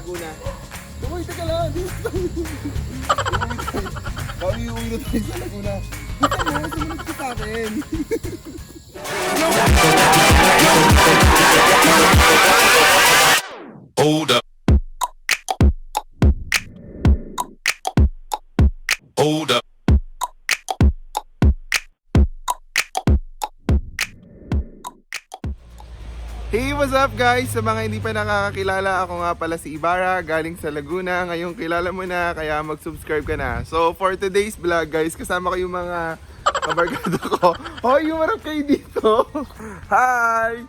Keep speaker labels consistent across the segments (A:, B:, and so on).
A: Laguna. Uy, teka lang. Baka iuwi na tayo sa Laguna. Teka na, sumunod ka sa akin.
B: Hold up. Hold up.
A: Hey, what's up guys? Sa mga hindi pa nakakakilala, ako nga pala si Ibarra, galing sa Laguna. Ngayon kilala mo na, kaya mag-subscribe ka na. So for today's vlog guys, kasama ko yung mga kabarkada ko. Hoy, humarap kayo dito! Hi!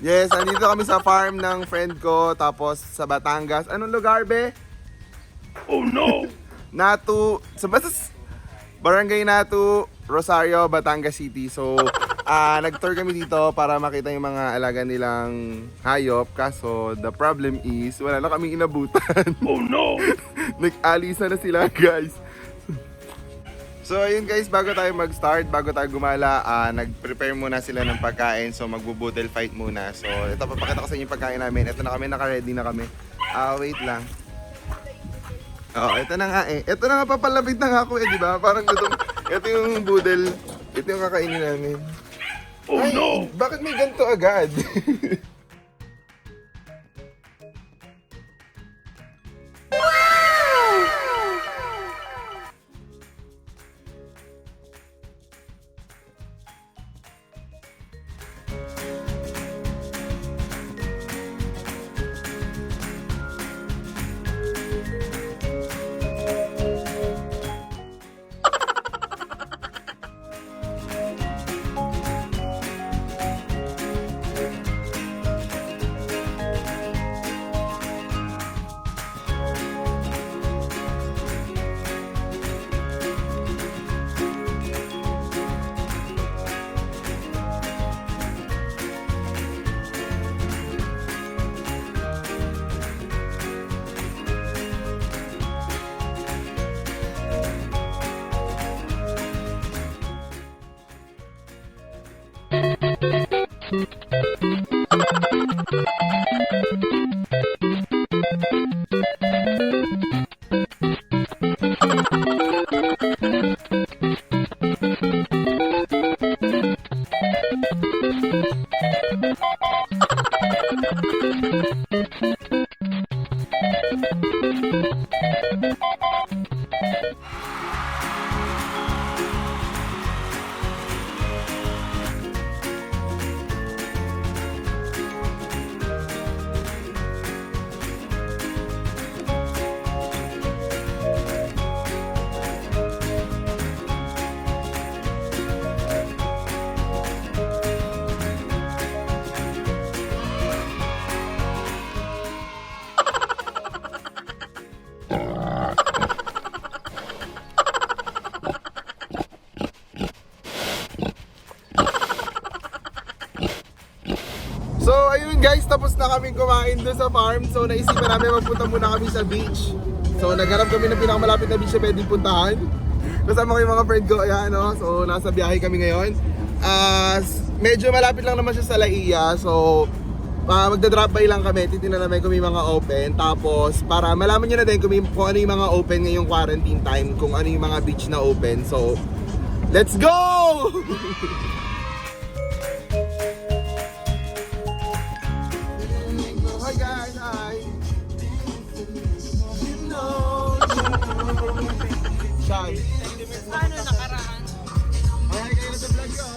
A: Yes, andito kami sa farm ng friend ko, tapos sa Batangas. Anong lugar, be?
B: Oh no!
A: Sa Barangay Natu, Rosario, Batangas City. So, nag-tour kami dito para makita yung mga alaga nilang hayop. Kaso, the problem is, wala na kaming inabutan.
B: Oh no!
A: Nag-alisa na sila, guys. So, ayun guys, bago tayo mag-start, bago tayo gumala, nag-prepare muna sila ng pagkain. So, magbo-boodle fight muna. So, ito, papakita ko sa inyo yung pagkain namin. Ito na kami, naka-ready na kami. Wait lang. Oh, ito na nga eh. Ito na nga, papalapit na nga ako eh, di ba? Parang ito yung boodle. Ito yung kakainin namin.
B: Oh
A: ay,
B: no!
A: Bakit may ganito agad? So ayun guys, tapos na kaming kumain doon sa farm. So naisipan namin magpunta muna kami sa beach. So naghanap kami ng pinakamalapit na beach na pwedeng puntahan. Kasama ko yung mga friend ko, ayan no. So nasa biyahe kami ngayon. Medyo malapit lang naman siya sa Laia. So magdadrop by lang kami, titignan namin kung may mga open. Tapos para malaman nyo na din kung ano yung mga open ngayong quarantine time, kung ano yung mga beach na open. So let's go! Hi guys, hi! Shy.
C: Paano nakaraan?
A: Hi kayo na sa vlog ko.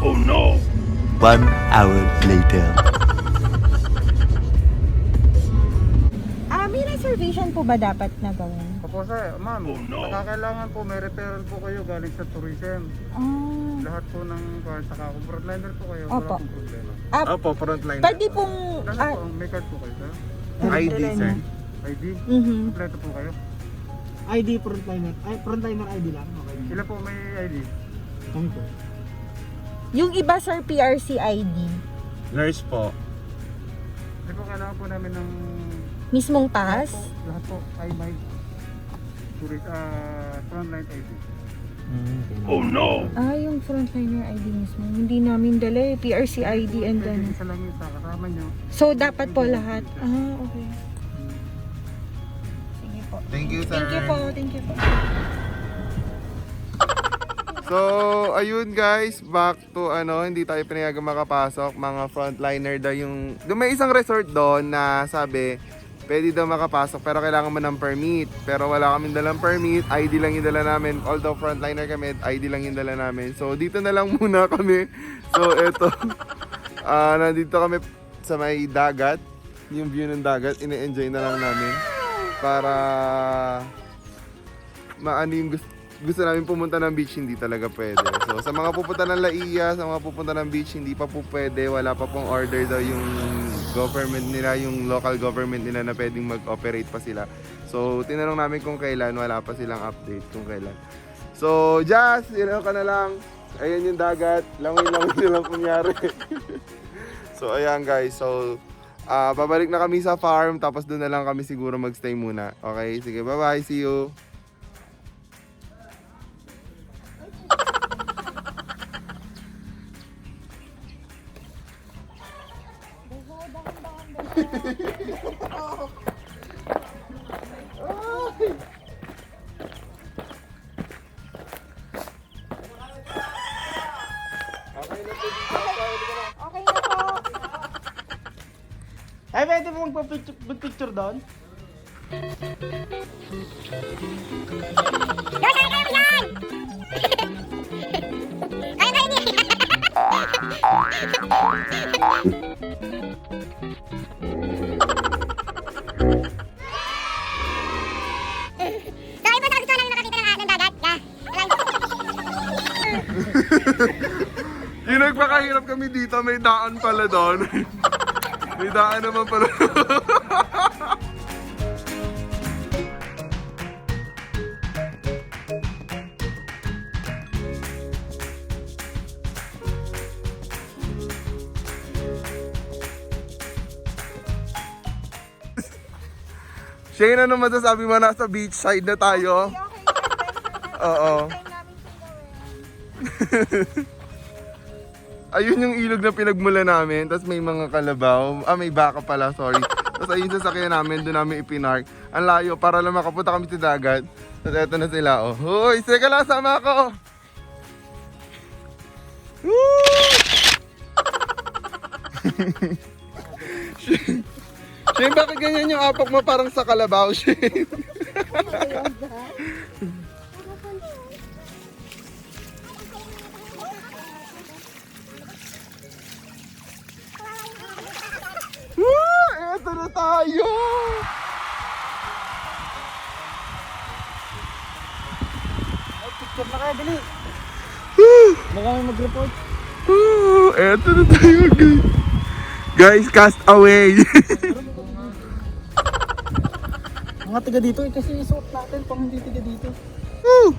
B: Oh no!
D: 1 hour later.
C: May reservation po ba dapat na gawin?
E: Opo sir, ma'am,
B: Oh, no.
E: nakakailangan po may referral po kayo galing sa tourism.
C: Ah,
E: Lahat po ng car, saka kung frontliner po kayo,
C: Opo.
E: wala pong problema.
A: Opo, frontline.
C: pwede pong...
E: Lahat po, may card po kayo sir?
A: ID, sir.
E: ID?
C: Mhm.
E: Kompleto po kayo?
F: ID frontliner. Ay, frontliner ID lang. Okay.
E: Sila po may ID?
F: Kami po.
C: Yung iba sir, PRC ID.
A: Nurse po.
E: Kasi po kailangan po namin ng
C: Mismong pass?
E: lahat po ay may frontline ID.
B: Oh no!
C: Ah, yung frontliner ID mismo. Hindi namin dala eh. PRC ID and
E: Pwede
C: then...
E: isa lang yung sa kasama nyo.
C: So, dapat po lahat. Ah, okay. Sige po.
A: Thank you, sir.
C: Thank you po. Thank you po.
A: So, ayun guys, back to hindi tayo pinayagang makapasok. Mga frontliner daw yung... May isang resort doon na sabi, pwede daw makapasok pero kailangan mo ng permit. Pero wala kaming dalang permit, ID lang yung dala namin. Although frontliner kami, ID lang yung dala namin. So, dito na lang muna kami. So, eto. Nandito kami sa may dagat. Yung view ng dagat, ine-enjoy na lang namin. Para maano yung gusto namin pumunta ng beach, hindi talaga pwede. So, sa mga pupunta ng Laia, sa mga pupunta ng beach, hindi pa po pwede. Wala pa pong order daw yung government nila, yung local government nila na pwedeng mag-operate pa sila. So, tinanong namin kung kailan, wala pa silang update kung kailan. So, Jazz, ka na lang. Ayan yung dagat. Langoy-langoy na lang kunyari. So, ayan guys. So, babalik na kami sa farm, tapos doon na lang kami siguro magstay muna. Okay, sige, bye-bye. See you.
C: Okay na po.
F: Ay, pwede mo magpicture doon?
A: Yung nagpakahirap kami dito, may daan pala doon. May daan naman pala. Shane, ano masasabi mo, nasa beach side na tayo? Oo. Ayun yung ilog na pinagmula namin, tapos may mga kalabaw. May baka pala, sorry. Tapos ayun sa sakyan namin, doon namin ipinark. Ang layo, para lang makapunta kami sa dagat. Tapos eto na sila, oh. Hoy, seka lang, sama ako! Woo! Shane, bakit ganyan yung apak mo parang sa kalabaw, Shane? Woo! Eto na tayo!
F: Picture na kayo, dali.
A: Woo!
F: Baka may mag-report.
A: Woo! Eto na tayo, guys. Guys, cast away!
F: Mga tiga dito eh, kasi isuot natin pang hindi tiga dito.
A: Woo!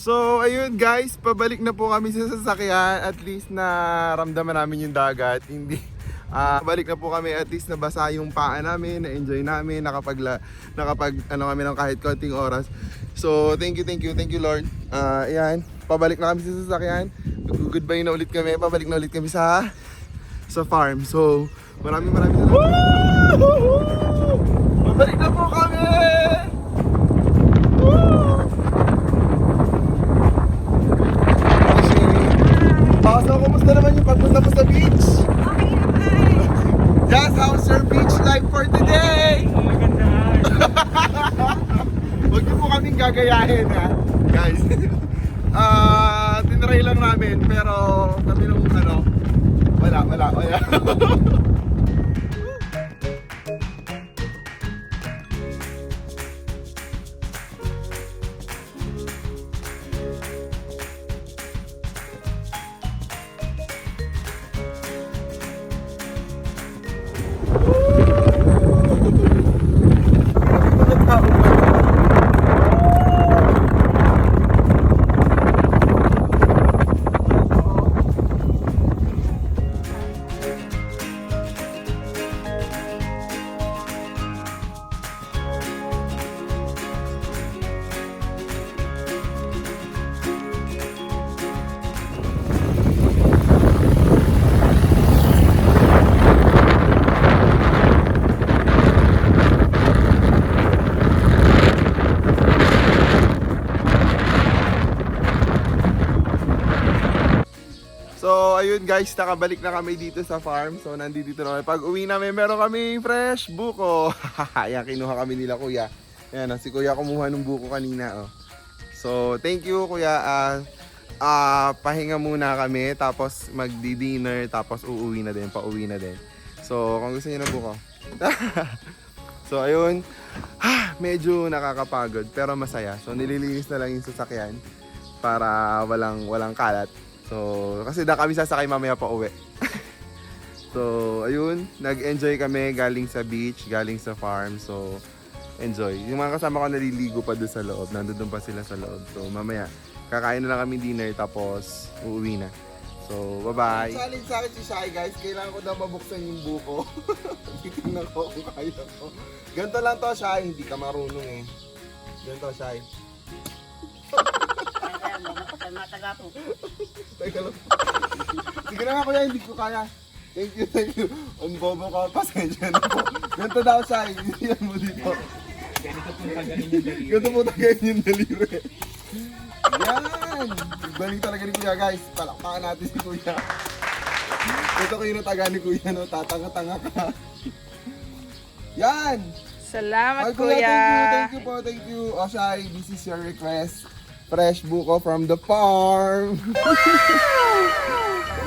A: So, ayun guys, pabalik na po kami sa sasakyan. At least naramdaman namin yung dagat. Hindi, balik na po kami, at least nabasa yung paa namin, na-enjoy namin, nakapag kami ng kahit konting oras. So, thank you Lord. Ayan, pabalik na kami sa sasakyan. Goodbye na ulit kami, pabalik na ulit kami sa farm. So, maraming salamat. Pabalik na po kami! Woo! gayahin ha. Guys. Tinry lang namin pero sabi nung ano, wala. So ayun guys, nakabalik na kami dito sa farm. So nandito na kami. Pag uwi namin, meron kami fresh buko. Ayan, kinuha kami nila kuya. Ayan, si kuya kumuha ng buko kanina. Oh. So thank you kuya. Pahinga muna kami, tapos magdi-dinner, tapos uuwi na din, pauwi na din. So kung gusto niyo ng buko. So ayun, medyo nakakapagod pero masaya. So nililinis na lang yung sasakyan para walang kalat. So, kasi na kami sasakay mamaya pa uwi. So, ayun, nag-enjoy kami galing sa beach, galing sa farm. So, enjoy. Yung mga kasama ko naliligo pa doon sa loob, nandun pa sila sa loob. So, mamaya, kakain na lang kami dinner tapos uuwi na. So, bye-bye. Challenge sa akin si Shai guys, kailangan ko daw mabuksan yung buko. Titignan ko kung kaya ko. Ganito lang to, Shai, hindi ka marunong eh. Ganito, Shai. Teka lang. Sige na nga kuya, hindi ko kaya. Thank you. Ang bobo ko, pasensya na po. Ganito daw siya, yan mo dito. Ganito po tagayin yung delivery. Yan! Galing talaga ni kuya guys. Palakpakan natin si kuya. Ito kayo na taga ni kuya, no? Tatanga-tanga ka. Yan!
C: Salamat,
A: Ay, kuya.
C: kuya.
A: Thank you. O Shai, this is your request. Fresh buko from the farm. Uy,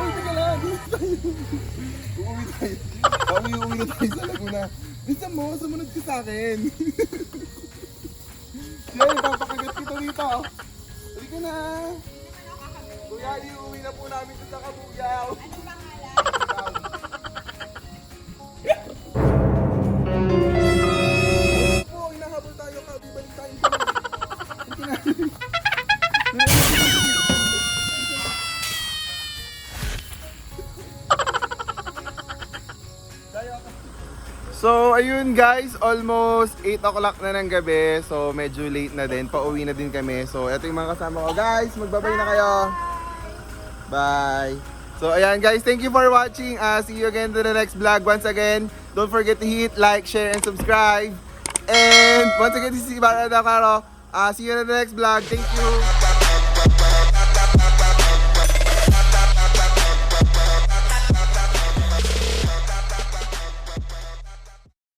A: teka lang. Uuwi na tayo sa Laguna. Bisa mo, sumunod ka sa akin. Siya, papakagat kita dito. Halika na. Kuya, iuwi na po namin ito sa Kabuyaw. Anong pangalan? Po, inahabol tayo ka. Bibalik tayo sa So ayun guys, almost 8 o'clock na ng gabi. So medyo late na din, pauwi na din kami. So ito yung mga kasama ko. Guys, magbabay na kayo. Bye. So ayan guys, thank you for watching. See you again to the next vlog. Once again, don't forget to hit like, share, and subscribe. And once again, this is Ibarra Adan Claro. See you in the next vlog. Thank you.